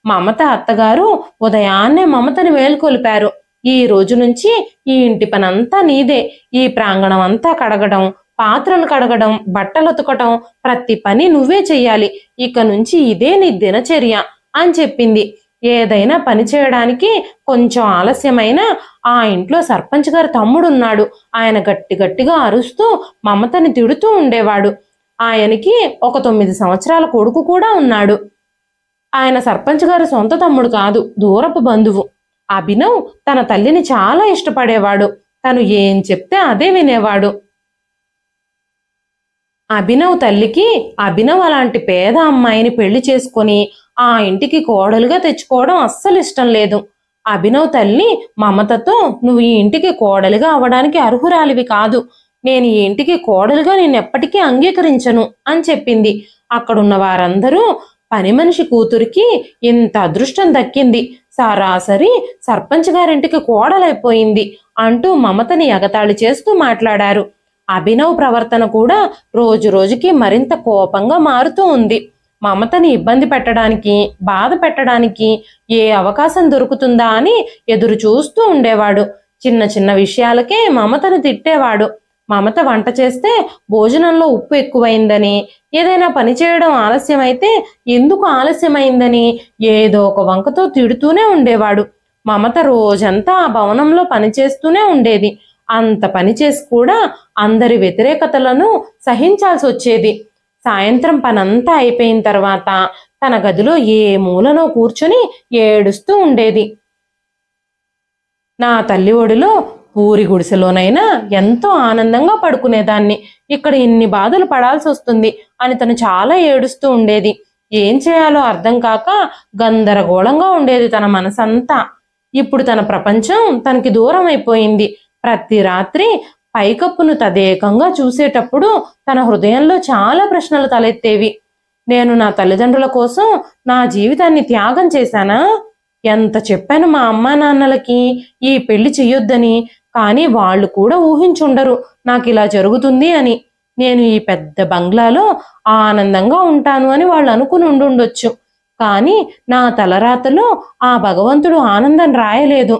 మమత అత్తగారు ఉదయాన్నే మమతని మేల్కొల్పారు. ఈ రోజు నుంచి ఈ ఇంటి పనంతా నీదే. ఈ ప్రాంగణం అంతా కడగడం, పాత్రలు కడగడం, బట్టలు ఉతకటం, ప్రతి పని నువ్వే చెయ్యాలి. ఇక నుంచి ఇదే నీ దినచర్య అని చెప్పింది. ఏదైనా పని చేయడానికి కొంచెం ఆలస్యమైనా ఆ ఇంట్లో సర్పంచ్ గారి తమ్ముడున్నాడు. ఆయన గట్టి గట్టిగా అరుస్తూ మమతని తిడుతూ ఉండేవాడు. ఆయనకి ఒక 9 సంవత్సరాల కొడుకు కూడా ఉన్నాడు. ఆయన సర్పంచ్ గారి సొంత తమ్ముడు కాదు, దూరపు బంధువు. అభినవ్ తన తల్లిని చాలా ఇష్టపడేవాడు. తను ఏం చెప్తే అదే వినేవాడు. అభినవ్ తల్లికి అభినవ్ అలాంటి పేద అమ్మాయిని పెళ్లి చేసుకొని ఆ ఇంటికి కోడలుగా తెచ్చుకోవడం అస్సలు ఇష్టం లేదు. అభినవ్ తల్లి మమతతో, నువ్వు ఈ ఇంటికి కోడలుగా అవ్వడానికి అర్హురాలివి కాదు. నేను ఈ ఇంటికి కోడలుగా నిన్నెప్పటికీ అంగీకరించను అని చెప్పింది. అక్కడున్న వారందరూ పని మనిషి కూతురికి ఇంత అదృష్టం దక్కింది, సరాసరి సర్పంచ్ గారింటికి కోడలైపోయింది అంటూ మమతని ఎగతాళి చేస్తూ మాట్లాడారు. అభినవ్ ప్రవర్తన కూడా రోజు రోజుకి మరింత కోపంగా మారుతూ ఉంది. మమతని ఇబ్బంది పెట్టడానికి, బాధ పెట్టడానికి ఏ అవకాశం దొరుకుతుందా అని ఎదురు చూస్తూ ఉండేవాడు. చిన్న చిన్న విషయాలకే మమతను తిట్టేవాడు. మమత వంట చేస్తే భోజనంలో ఉప్పు ఎక్కువైందని, ఏదైనా పని చేయడం ఆలస్యమైతే ఎందుకు ఆలస్యమైందని ఏదో ఒక వంకతో తిడుతూనే ఉండేవాడు. మమత రోజంతా ఆ భవనంలో పనిచేస్తూనే ఉండేది. అంత పని చేసి కూడా అందరి వ్యతిరేకతలను సహించాల్సి వచ్చేది. సాయంత్రం పనంతా అయిపోయిన తర్వాత తన గదిలో ఏ మూలనో కూర్చుని ఏడుస్తూ ఉండేది. నా తల్లి ఒడిలో ఊరి గుడిసెలోనైనా ఎంతో ఆనందంగా పడుకునేదాన్ని, ఇక్కడ ఇన్ని బాధలు పడాల్సి వస్తుంది అని తను చాలా ఏడుస్తూ ఉండేది. ఏం చేయాలో అర్థం కాక గందరగోళంగా ఉండేది తన మనసంతా. ఇప్పుడు తన ప్రపంచం తనకి దూరం అయిపోయింది. ప్రతి రాత్రి పైకప్పును తదేకంగా చూసేటప్పుడు తన హృదయంలో చాలా ప్రశ్నలు తలెత్తేవి. నేను నా తల్లిదండ్రుల కోసం నా జీవితాన్ని త్యాగం చేశానా? ఎంత చెప్పాను మా అమ్మా నాన్నలకి ఈ పెళ్లి చెయ్యొద్దని, కానీ వాళ్ళు కూడా ఊహించుండరు నాకు ఇలా జరుగుతుంది అని. నేను ఈ పెద్ద బంగ్లాలో ఆనందంగా ఉంటాను అని వాళ్ళు అనుకుని ఉండుండొచ్చు, కానీ నా తలరాతలో ఆ భగవంతుడు ఆనందం రాయలేదు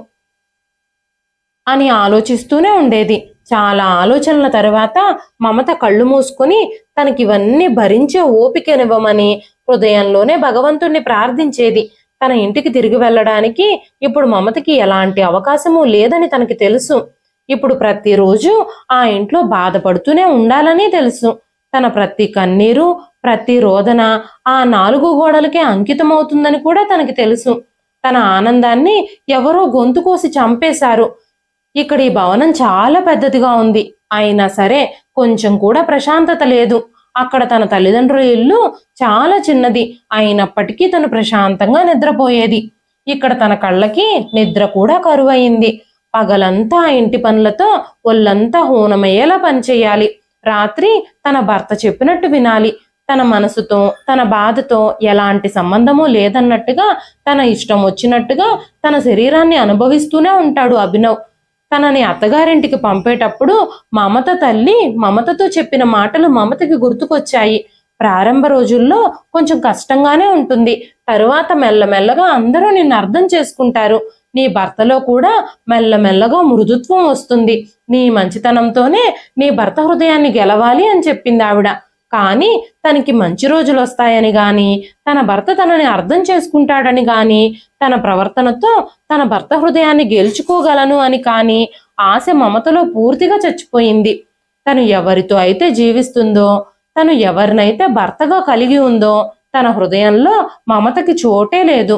అని ఆలోచిస్తూనే ఉండేది. చాలా ఆలోచనల తర్వాత మమత కళ్ళు మూసుకొని తనకివన్నీ భరించే ఓపికనివ్వమని హృదయంలోనే భగవంతుణ్ణి ప్రార్థించేది. తన ఇంటికి తిరిగి వెళ్ళడానికి ఇప్పుడు మమతకి ఎలాంటి అవకాశము లేదని తనకి తెలుసు. ఇప్పుడు ప్రతిరోజు ఆ ఇంట్లో బాధపడుతూనే ఉండాలని తెలుసు. తన ప్రతి కన్నీరు, ప్రతి రోదన ఆ 4 గోడలకే అంకితమవుతుందని కూడా తనకి తెలుసు. తన ఆనందాన్ని ఎవరో గొంతు కోసి చంపేశారు. ఇక్కడ ఈ భవనం చాలా పెద్దదిగా ఉంది, అయినా సరే కొంచెం కూడా ప్రశాంతత లేదు. అక్కడ తన తల్లిదండ్రుల ఇల్లు చాలా చిన్నది, అయినప్పటికీ తను ప్రశాంతంగా నిద్రపోయేది. ఇక్కడ తన కళ్ళకి నిద్ర కూడా కరువయింది. పగలంతా ఇంటి పనులతో ఒళ్ళంతా హూనమయ్యేలా పనిచేయాలి. రాత్రి తన భర్త చెప్పినట్టు వినాలి. తన మనసుతో, తన బాధతో ఎలాంటి సంబంధము లేదన్నట్టుగా, తన ఇష్టం వచ్చినట్టుగా తన శరీరాన్ని అనుభవిస్తూనే ఉంటాడు అభినవ్. తనని అత్తగారింటికి పంపేటప్పుడు మమత తల్లి మమతతో చెప్పిన మాటలు మమతకి గుర్తుకొచ్చాయి. ప్రారంభ రోజుల్లో కొంచెం కష్టంగానే ఉంటుంది. తరువాత మెల్లమెల్లగా అందరూ నిన్ను అర్థం చేసుకుంటారు. నీ భర్తలో కూడా మెల్లమెల్లగా మృదుత్వం వస్తుంది. నీ మంచితనంతోనే నీ భర్త హృదయాన్ని గెలవాలి అని చెప్పింది ఆవిడ. కానీ తనకి మంచి రోజులు వస్తాయని గాని, తన భర్త తనని అర్థం చేసుకుంటాడని గాని, తన ప్రవర్తనతో తన భర్త హృదయాన్ని గెలుచుకోగలను అని కానీ ఆశ మమతలో పూర్తిగా చచ్చిపోయింది. తను ఎవరితో అయితే జీవిస్తుందో, తను ఎవరినైతే భర్తగా కలిగి ఉందో తన హృదయంలో మమతకి చోటే లేదు.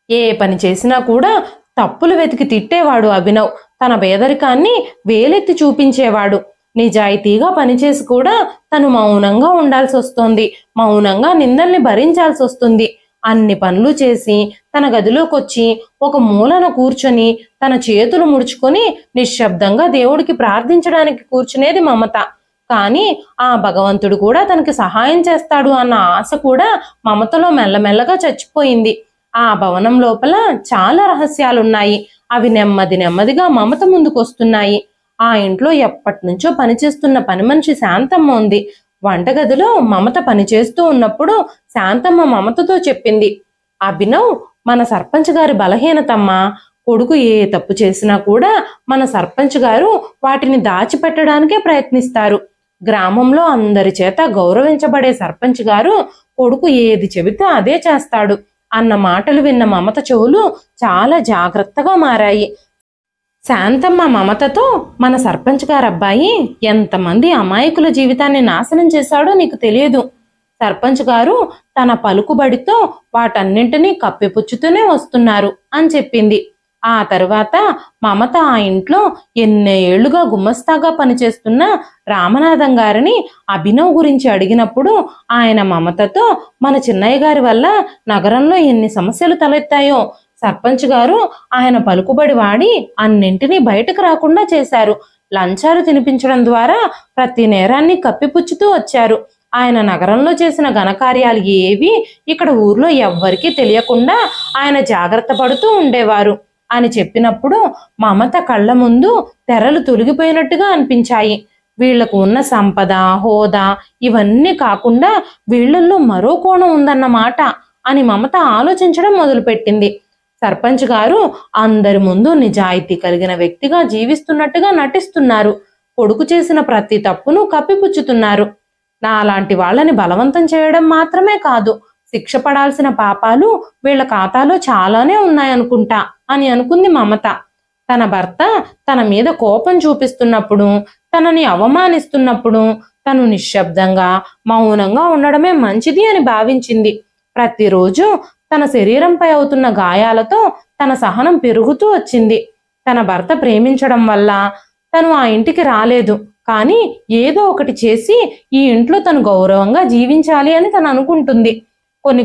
ఏ పని చేసినా కూడా తప్పులు వెతికి తిట్టేవాడు అభినవ్. తన పేదరికాన్ని వేలెత్తి చూపించేవాడు. నిజాయితీగా పనిచేసి కూడా తను మౌనంగా ఉండాల్సి వస్తోంది. మౌనంగా నిందల్ని భరించాల్సి వస్తుంది. అన్ని పనులు చేసి తన గదిలోకొచ్చి ఒక మూలన కూర్చొని తన చేతులు ముడుచుకొని నిశ్శబ్దంగా దేవుడికి ప్రార్థించడానికి కూర్చునేది మమత. కానీ ఆ భగవంతుడు కూడా తనకి సహాయం చేస్తాడు అన్న ఆశ కూడా మమతలో మెల్లమెల్లగా చచ్చిపోయింది. ఆ భవనం లోపల చాలా రహస్యాలున్నాయి. అవి నెమ్మది నెమ్మదిగా మమత ముందుకొస్తున్నాయి. ఆ ఇంట్లో ఎప్పటి నుంచో పనిచేస్తున్న పని మనిషి శాంతమ్మ ఉంది. వంటగదిలో మమత పనిచేస్తూ ఉన్నప్పుడు శాంతమ్మ మమతతో చెప్పింది, అభినవ్, మన సర్పంచ్ గారి బలహీనతమ్మా. కొడుకు ఏ తప్పు చేసినా కూడా మన సర్పంచ్ గారు వాటిని దాచిపెట్టడానికే ప్రయత్నిస్తారు. గ్రామంలో అందరి చేత గౌరవించబడే సర్పంచ్ గారు కొడుకు ఏది చెబితే అదే చేస్తాడు అన్న మాటలు విన్న మమత చెవులు చాలా జాగ్రత్తగా మారాయి. శాంతమ్మ మమతతో, మన సర్పంచ్ గారు అబ్బాయి ఎంతమంది అమాయకుల జీవితాన్ని నాశనం చేశాడో నీకు తెలియదు. సర్పంచ్ గారు తన పలుకుబడితో వాటన్నింటినీ కప్పిపుచ్చుతూనే వస్తున్నారు అని చెప్పింది. ఆ తరువాత మమత ఆ ఇంట్లో ఎన్నేళ్లుగా గుమస్తాగా పనిచేస్తున్న రామనాథం గారిని అభినవ్ గురించి అడిగినప్పుడు ఆయన మమతతో, మన చిన్నయ్య గారి వల్ల నగరంలో ఎన్ని సమస్యలు తలెత్తాయో, సర్పంచ్ గారు ఆయన పలుకుబడి వాడి అన్నింటినీ బయటకు రాకుండా చేశారు. లంచాలు తినిపించడం ద్వారా ప్రతి నేరాన్ని కప్పిపుచ్చుతూ వచ్చారు. ఆయన నగరంలో చేసిన ఘనకార్యాలు ఏవి ఇక్కడ ఊర్లో ఎవ్వరికీ తెలియకుండా ఆయన జాగ్రత్త పడుతూ ఉండేవారు అని చెప్పినప్పుడు మమత కళ్ళ ముందు తెరలు తొలగిపోయినట్టుగా అనిపించాయి. వీళ్లకు ఉన్న సంపద, హోదా ఇవన్నీ కాకుండా వీళ్లలో మరో కోణం ఉందన్నమాట అని మమత ఆలోచించడం మొదలుపెట్టింది. సర్పంచ్ గారు అందరి ముందు నిజాయితీ కలిగిన వ్యక్తిగా జీవిస్తున్నట్టుగా నటిస్తున్నారు. కొడుకు చేసిన ప్రతి తప్పును కప్పిపుచ్చుతున్నారు. నాలాంటి వాళ్ళని బలవంతం చేయడం మాత్రమే కాదు, శిక్ష పడాల్సిన పాపాలు వీళ్ల ఖాతాలో చాలానే ఉన్నాయనుకుంటా అని అనుకుంది మమత. తన భర్త తన మీద కోపం చూపిస్తున్నప్పుడు, తనని అవమానిస్తున్నప్పుడు తను నిశ్శబ్దంగా మౌనంగా ఉండడమే మంచిది అని భావించింది. ప్రతిరోజు తన శరీరంపై అవుతున్న గాయాలతో తన సహనం పెరుగుతూ వచ్చింది. తన భర్త ప్రేమించడం వల్ల తను ఆ ఇంటికి రాలేదు, కానీ ఏదో ఒకటి చేసి ఈ ఇంట్లో తను గౌరవంగా జీవించాలి అని తను అనుకుంటుంది.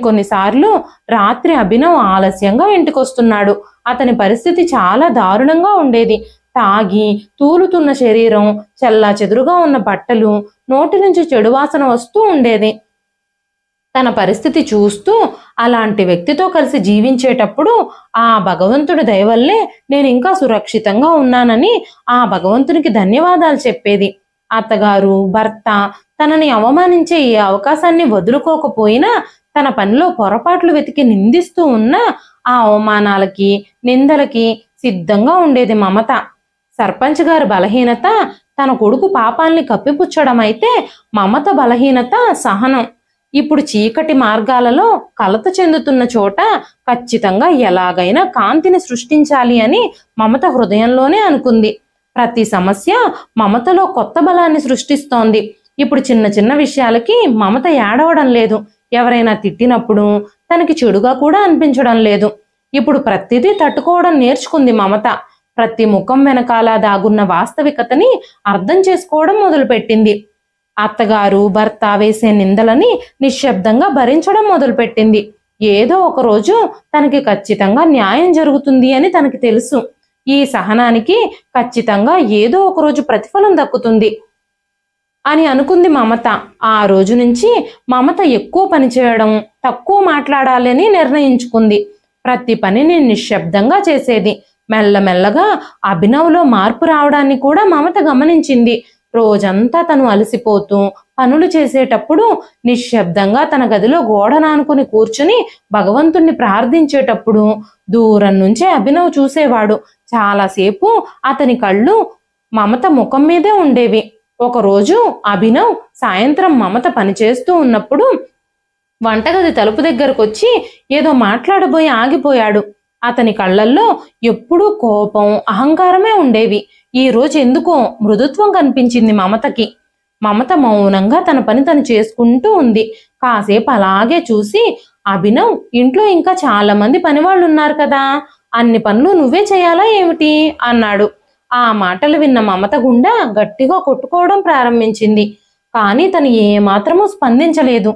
కొన్నిసార్లు రాత్రి అభినవ్ ఆలస్యంగా ఇంటికొస్తున్నాడు. అతని పరిస్థితి చాలా దారుణంగా ఉండేది. తాగి తూలుతున్న శరీరం, చెల్లా చెదురుగా ఉన్న బట్టలు, నోటి నుంచి చెడు వాసన వస్తూ ఉండేది. తన పరిస్థితి చూస్తూ అలాంటి వ్యక్తితో కలిసి జీవించేటప్పుడు ఆ భగవంతుడి దయవల్లే నేను ఇంకా సురక్షితంగా ఉన్నానని ఆ భగవంతునికి ధన్యవాదాలు చెప్పేది. అత్తగారు, భర్త తనని అవమానించే ఈ అవకాశాన్ని వదులుకోకపోయినా తన పనిలో పొరపాట్లు వెతికి నిందిస్తూ ఉన్న ఆ అవమానాలకి, నిందలకి సిద్ధంగా ఉండేది మమత. సర్పంచ్ గారి బలహీనత తన కొడుకు పాపాల్ని కప్పిపుచ్చడం అయితే మమత బలహీనత సహనం. ఇప్పుడు చీకటి మార్గాలలో కలత చెందుతున్న చోట ఖచ్చితంగా ఎలాగైనా కాంతిని సృష్టించాలి అని మమత హృదయంలోనే అనుకుంది. ప్రతి సమస్య మమతలో కొత్త బలాన్ని సృష్టిస్తోంది. ఇప్పుడు చిన్న చిన్న విషయాలకి మమత ఏడవడం లేదు. ఎవరైనా తిట్టినప్పుడు తనకి చెడుగా కూడా అనిపించడం లేదు. ఇప్పుడు ప్రతిదీ తట్టుకోవడం నేర్చుకుంది మమత. ప్రతి ముఖం వెనకాల దాగున్న వాస్తవికతని అర్థం చేసుకోవడం మొదలుపెట్టింది. అత్తగారు, భర్త వేసే నిందలని నిశ్శబ్దంగా భరించడం మొదలుపెట్టింది. ఏదో ఒక రోజు తనకి ఖచ్చితంగా న్యాయం జరుగుతుంది అని తనకి తెలుసు. ఈ సహనానికి ఖచ్చితంగా ఏదో ఒక రోజు ప్రతిఫలం దక్కుతుంది అని అనుకుంది మమత. ఆ రోజు నుంచి మమత ఎక్కువ పని చేయడం, తక్కువ మాట్లాడాలని నిర్ణయించుకుంది. ప్రతి పనిని నిశ్శబ్దంగా చేసేది. మెల్లమెల్లగా అభినవ్లో మార్పు రావడాన్ని కూడా మమత గమనించింది. రోజంతా తను అలసిపోతూ పనులు చేసేటప్పుడు నిశ్శబ్దంగా తన గదిలో గోడ నానుకుని కూర్చుని భగవంతుణ్ణి ప్రార్థించేటప్పుడు దూరం నుంచే అభినవ్ చూసేవాడు. చాలాసేపు అతని కళ్ళు మమత ముఖం మీదే ఉండేవి. ఒకరోజు అభినవ్ సాయంత్రం మమత పనిచేస్తూ ఉన్నప్పుడు వంటగది తలుపు దగ్గరకు వచ్చి ఏదో మాట్లాడబోయి ఆగిపోయాడు. అతని కళ్ళల్లో ఎప్పుడూ కోపం, అహంకారమే ఉండేవి. ఈ రోజు ఎందుకో మృదుత్వం కనిపించింది మమతకి. మమత మౌనంగా తన పని తను చేసుకుంటూ ఉంది. కాసేపు అలాగే చూసి, అభినవ్, ఇంట్లో ఇంకా చాలా మంది పనివాళ్ళు ఉన్నారు కదా, అన్ని పనులు నువ్వే చేయాలా ఏమిటి అన్నాడు. ఆ మాటలు విన్న మమత గుండె గట్టిగా కొట్టుకోవడం ప్రారంభించింది. కానీ తను ఏమాత్రమూ స్పందించలేదు.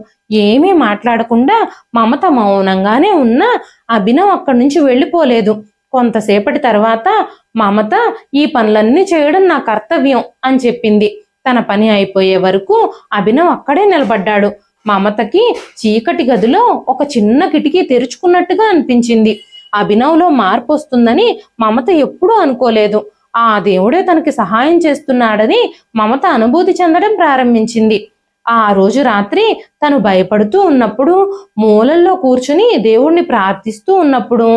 ఏమీ మాట్లాడకుండా మమత మౌనంగానే ఉన్నా అభినవ్ అక్కడి నుంచి వెళ్ళిపోలేదు. కొంతసేపటి తర్వాత మమత, ఈ పనులన్నీ చేయడం నా కర్తవ్యం అని చెప్పింది. తన పని అయిపోయే వరకు అభినవ్ అక్కడే నిలబడ్డాడు. మమతకి చీకటి గదిలో ఒక చిన్న కిటికీ తెరుచుకున్నట్టుగా అనిపించింది. అభినవ్లో మార్పు వస్తుందని మమత ఎప్పుడూ అనుకోలేదు. ఆ దేవుడే తనకి సహాయం చేస్తున్నాడని మమత అనుభూతి చెందడం ప్రారంభించింది. ఆ రోజు రాత్రి తను భయపడుతూ ఉన్నప్పుడు, మూలల్లో కూర్చుని దేవుణ్ణి ప్రార్థిస్తూ ఉన్నప్పుడు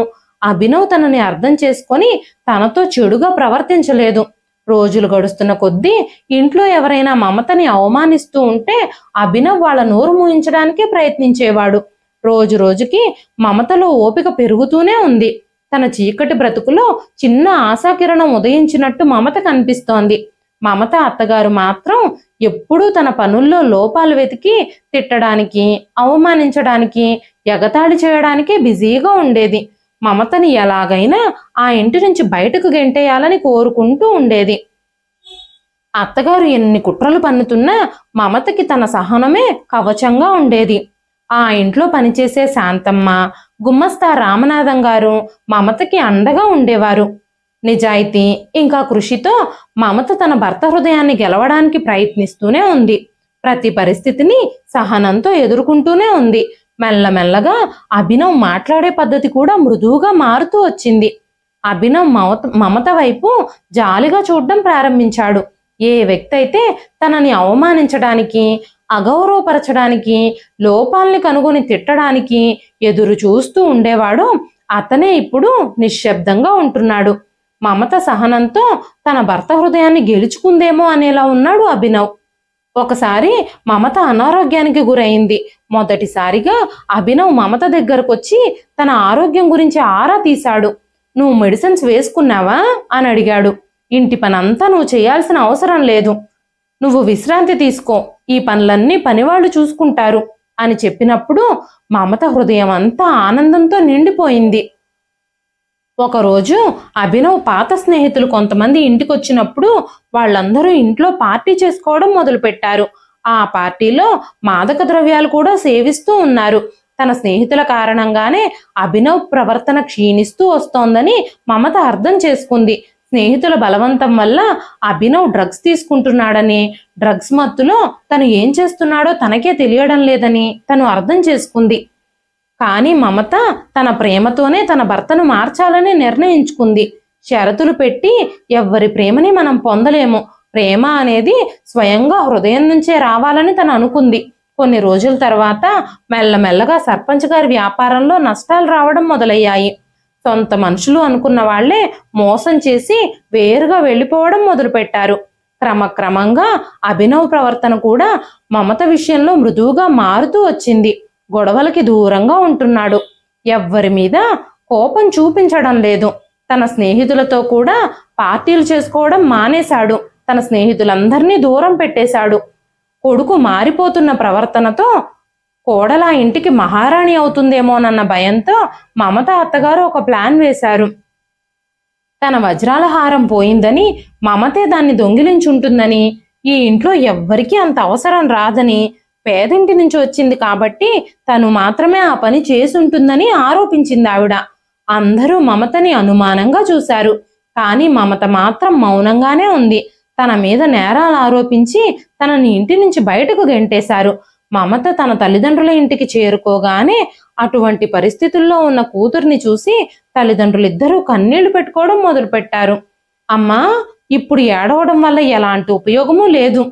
అభినవ్ తనని అర్థం చేసుకొని తనతో చెడుగా ప్రవర్తించలేదు. రోజులు గడుస్తున్న కొద్దీ ఇంట్లో ఎవరైనా మమతని అవమానిస్తూ ఉంటే అభినవ్ వాళ్ళ నోరు మూయించడానికే ప్రయత్నించేవాడు. రోజు రోజుకి మమతలో ఓపిక పెరుగుతూనే ఉంది. తన చీకటి బ్రతుకులో చిన్న ఆశాకిరణం ఉదయించినట్టు మమత కనిపిస్తోంది. మమత అత్తగారు మాత్రం ఎప్పుడూ తన పనుల్లో లోపాలు వెతికి తిట్టడానికి, అవమానించడానికి, ఎగతాళి చేయడానికే బిజీగా ఉండేది. మమతని ఎలాగైనా ఆ ఇంటి నుంచి బయటకు గెంటేయాలని కోరుకుంటూ ఉండేది. అత్తగారు ఎన్ని కుట్రలు పన్నుతున్నా మమతకి తన సహనమే కవచంగా ఉండేది. ఆ ఇంట్లో పనిచేసే శాంతమ్మ, గుమ్మస్తా రామనాథం గారు మమతకి అండగా ఉండేవారు. నిజాయితీ ఇంకా కృషితో మమత తన భర్త హృదయాన్ని గెలవడానికి ప్రయత్నిస్తూనే ఉంది. ప్రతి పరిస్థితిని సహనంతో ఎదుర్కొంటూనే ఉంది. మెల్లమెల్లగా అభినవ్ మాట్లాడే పద్ధతి కూడా మృదువుగా మారుతూ వచ్చింది. అభినవ్ మమత వైపు జాలిగా చూడడం ప్రారంభించాడు. ఏ వ్యక్తి అయితే తనని అవమానించడానికి, అగౌరవపరచడానికి, లోపాల్ని కనుగొని తిట్టడానికి ఎదురు చూస్తూ ఉండేవాడో అతనే ఇప్పుడు నిశ్శబ్దంగా ఉంటున్నాడు. మమత సహనంతో తన భర్త హృదయాన్ని గెలుచుకుందేమో అనేలా ఉన్నాడు అభినవ్. ఒకసారి మమత అనారోగ్యానికి గురైంది. మొదటిసారిగా అభినవ్ మమత దగ్గరకు వచ్చి తన ఆరోగ్యం గురించి ఆరా తీశాడు. నువ్వు మెడిసిన్స్ వేసుకున్నావా అని అడిగాడు. ఇంటి పనంతా నువ్వు చేయాల్సిన అవసరం లేదు, నువ్వు విశ్రాంతి తీసుకో, ఈ పనులన్నీ పనివాళ్ళు చూసుకుంటారు అని చెప్పినప్పుడు మమత హృదయం అంతా ఆనందంతో నిండిపోయింది. ఒకరోజు అభినవ్ పాత స్నేహితులు కొంతమంది ఇంటికి వచ్చినప్పుడు వాళ్ళందరూ ఇంట్లో పార్టీ చేసుకోవడం మొదలుపెట్టారు. ఆ పార్టీలో మాదక ద్రవ్యాలు కూడా సేవిస్తూ ఉన్నారు. తన స్నేహితుల కారణంగానే అభినవ్ ప్రవర్తన క్షీణిస్తూ వస్తోందని మమత అర్థం చేసుకుంది. స్నేహితుల బలవంతం వల్ల అభినవ్ డ్రగ్స్ తీసుకుంటున్నాడని, డ్రగ్స్ మత్తులో తను ఏం చేస్తున్నాడో తనకే తెలియడం లేదని తను అర్థం చేసుకుంది. కానీ మమత తన ప్రేమతోనే తన భర్తను మార్చాలని నిర్ణయించుకుంది. షరతులు పెట్టి ఎవ్వరి ప్రేమని మనం పొందలేము. ప్రేమ అనేది స్వయంగా హృదయం నుంచే రావాలని తను అనుకుంది. కొన్ని రోజుల తర్వాత మెల్లమెల్లగా సర్పంచ్ గారి వ్యాపారంలో నష్టాలు రావడం మొదలయ్యాయి. సొంత మనుషులు అనుకున్న వాళ్లే మోసం చేసి వేరుగా వెళ్ళిపోవడం మొదలుపెట్టారు. క్రమక్రమంగా అభినవ్ ప్రవర్తన కూడా మమత విషయంలో మృదువుగా మారుతూ వచ్చింది. గొడవలకి దూరంగా ఉంటున్నాడు. ఎవ్వరి మీద కోపం చూపించడం లేదు. తన స్నేహితులతో కూడా పార్టీలు చేసుకోవడం మానేశాడు. తన స్నేహితులందరినీ దూరం పెట్టేశాడు. కొడుకు మారిపోతున్న ప్రవర్తనతో కోడల ఇంటికి మహారాణి అవుతుందేమోనన్న భయంతో మమత అత్తగారు ఒక ప్లాన్ వేశారు. తన వజ్రాల హారం పోయిందని, మమతే దాన్ని దొంగిలించుంటుందని, ఈ ఇంట్లో ఎవ్వరికీ అంత అవసరం రాదని, పేదింటి నుంచి వచ్చింది కాబట్టి తను మాత్రమే ఆ పని చేసుంటుందని ఆరోపించింది ఆవిడ. అందరూ మమతని అనుమానంగా చూశారు. కానీ మమత మాత్రం మౌనంగానే ఉంది. తన మీద నేరాలు ఆరోపించి తనని ఇంటి నుంచి బయటకు గెంటేశారు. మమత తన తల్లిదండ్రుల ఇంటికి చేరుకోగానే అటువంటి పరిస్థితుల్లో ఉన్న కూతుర్ని చూసి తల్లిదండ్రులిద్దరూ కన్నీళ్లు పెట్టుకోవడం మొదలుపెట్టారు. అమ్మా, ఇప్పుడు ఏడవడం వల్ల ఎలాంటి ఉపయోగమూ లేదు.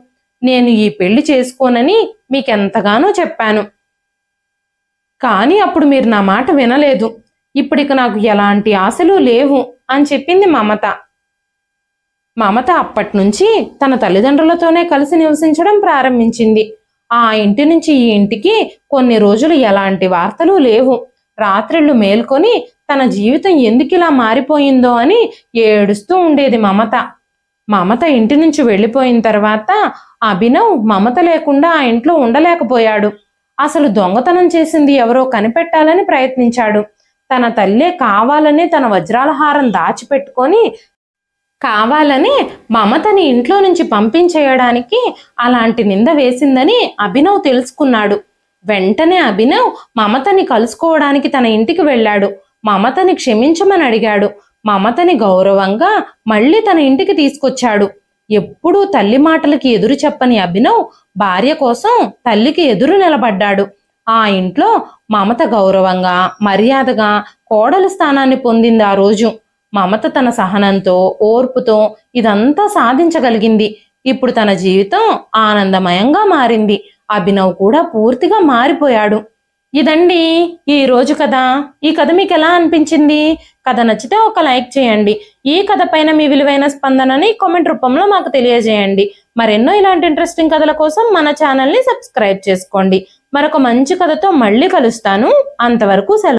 నేను ఈ పెళ్లి చేసుకోనని మీకెంతగానో చెప్పాను. కానీ అప్పుడు మీరు నా మాట వినలేదు. ఇప్పుడిక నాకు ఎలాంటి ఆశలు లేవు అని చెప్పింది మమత. మమత అప్పట్నుంచి తన తల్లిదండ్రులతోనే కలిసి నివసించడం ప్రారంభించింది. ఆ ఇంటి నుంచి ఈ ఇంటికి కొన్ని రోజులు ఎలాంటి వార్తలు లేవు. రాత్రిళ్ళు మేల్కొని తన జీవితం ఎందుకిలా మారిపోయిందో అని ఏడుస్తూ ఉండేది మమత. మమత ఇంటి నుంచి వెళ్ళిపోయిన తర్వాత అభినవ్ మమత లేకుండా ఆ ఇంట్లో ఉండలేకపోయాడు. అసలు దొంగతనం చేసింది ఎవరో కనిపెట్టాలని ప్రయత్నించాడు. తన తల్లే కావాలనే తన వజ్రాల హారం దాచిపెట్టుకొని కావాలని మమతని ఇంట్లో నుంచి పంపించేయడానికి అలాంటి నింద వేసిందని అభినవ్ తెలుసుకున్నాడు. వెంటనే అభినవ్ మమతని కలుసుకోవడానికి తన ఇంటికి వెళ్ళాడు. మమతని క్షమించమని అడిగాడు. మమతని గౌరవంగా మళ్ళీ తన ఇంటికి తీసుకొచ్చాడు. ఎప్పుడూ తల్లి మాటలకి ఎదురు చెప్పని అభినవ్ భార్య కోసం తల్లికి ఎదురు నిలబడ్డాడు. ఆ ఇంట్లో మమత గౌరవంగా మర్యాదగా కోడలు స్థానాన్ని పొందింది. ఆ రోజు మమత తన సహనంతో ఓర్పుతో ఇదంతా సాధించగలిగింది. ఇప్పుడు తన జీవితం ఆనందమయంగా మారింది. అభినవ్ కూడా పూర్తిగా మారిపోయాడు. ఇదండి ఈ రోజు కథ. ఈ కథ మీకు ఎలా అనిపించింది? కథ నచ్చితే ఒక లైక్ చేయండి. ఈ కథ పైన మీ విలువైన స్పందనని కామెంట్ రూపంలో మాకు తెలియజేయండి. మరెన్నో ఇలాంటి ఇంట్రెస్టింగ్ కథల కోసం మన ఛానల్ని సబ్స్క్రైబ్ చేసుకోండి. మరొక మంచి కథతో మళ్ళీ కలుస్తాను. అంతవరకు సెలవు.